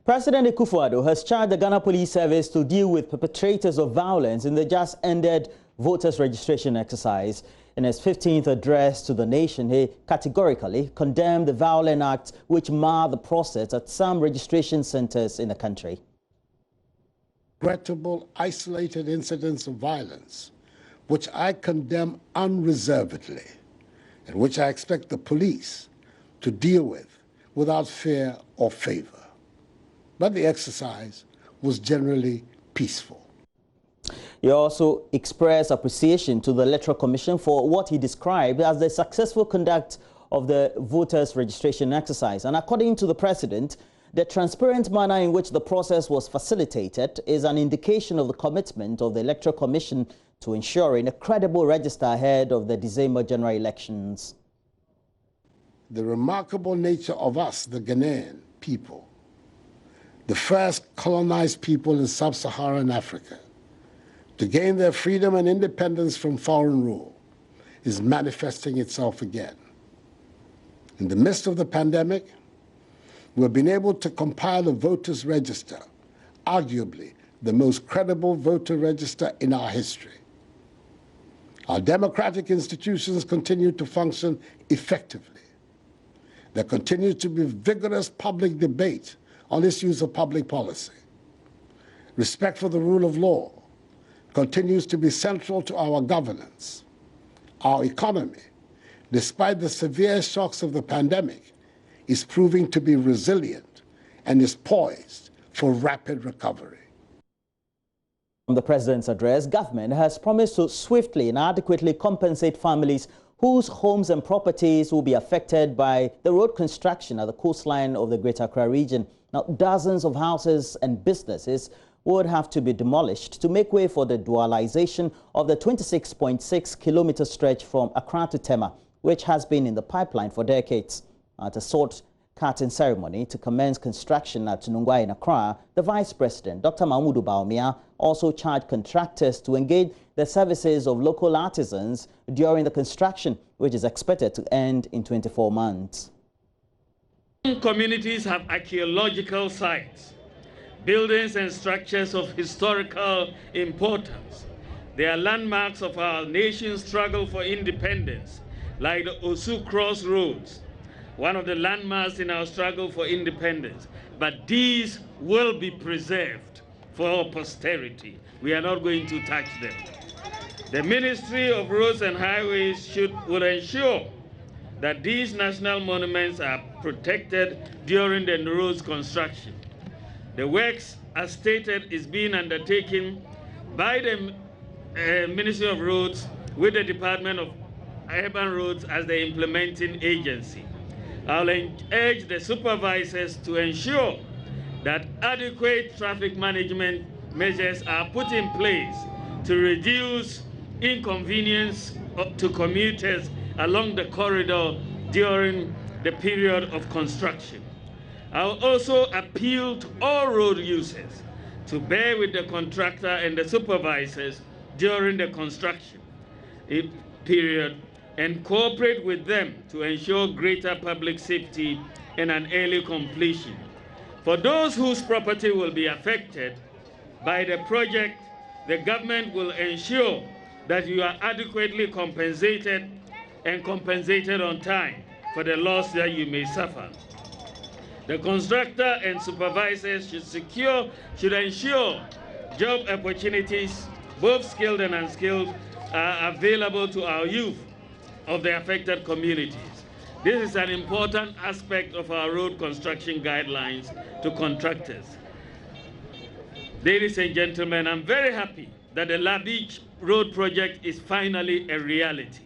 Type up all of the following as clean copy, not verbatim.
President Akufo-Addo has charged the Ghana Police Service to deal with perpetrators of violence in the just-ended voters' registration exercise. In his 15th address to the nation, he categorically condemned the violent acts which mar the process at some registration centers in the country. Regrettable, isolated incidents of violence, which I condemn unreservedly, and which I expect the police to deal with without fear or favor. But the exercise was generally peaceful. He also expressed appreciation to the Electoral Commission for what he described as the successful conduct of the voters' registration exercise. And according to the President, the transparent manner in which the process was facilitated is an indication of the commitment of the Electoral Commission to ensuring a credible register ahead of the December general elections. The remarkable nature of us, the Ghanaian people, the first colonized people in sub-Saharan Africa, to gain their freedom and independence from foreign rule, is manifesting itself again. In the midst of the pandemic, we've been able to compile a voters' register, arguably the most credible voter register in our history. Our democratic institutions continue to function effectively. There continues to be vigorous public debate on issues of public policy. Respect for the rule of law continues to be central to our governance. Our economy, despite the severe shocks of the pandemic, is proving to be resilient and is poised for rapid recovery. From the President's address, government has promised to swiftly and adequately compensate families whose homes and properties will be affected by the road construction at the coastline of the Greater Accra region. Now, dozens of houses and businesses would have to be demolished to make way for the dualization of the 26.6-kilometer stretch from Accra to Tema, which has been in the pipeline for decades. At a sword-cutting ceremony to commence construction at Tunungwa in Accra, the Vice President, Dr. Mahmoud Bawumia, also charged contractors to engage the services of local artisans during the construction, which is expected to end in 24 months. Communities have archaeological sites, buildings and structures of historical importance. They are landmarks of our nation's struggle for independence, like the Osu Crossroads, one of the landmarks in our struggle for independence. But these will be preserved for posterity. We are not going to touch them. The Ministry of Roads and Highways will ensure that these national monuments are protected during the roads construction. The works, as stated, is being undertaken by the Ministry of Roads with the Department of Urban Roads as the implementing agency. I'll urge the supervisors to ensure that adequate traffic management measures are put in place to reduce inconvenience to commuters along the corridor during the period of construction. I'll also appeal to all road users to bear with the contractor and the supervisors during the construction period and cooperate with them to ensure greater public safety and an early completion. For those whose property will be affected by the project, the government will ensure that you are adequately compensated and compensated on time for the loss that you may suffer. The constructor and supervisors should ensure job opportunities, both skilled and unskilled, are available to our youth of the affected communities. This is an important aspect of our road construction guidelines to contractors. Ladies and gentlemen, I'm very happy that the La Beach Road project is finally a reality.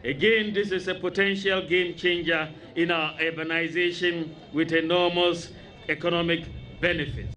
Again, this is a potential game changer in our urbanization with enormous economic benefits.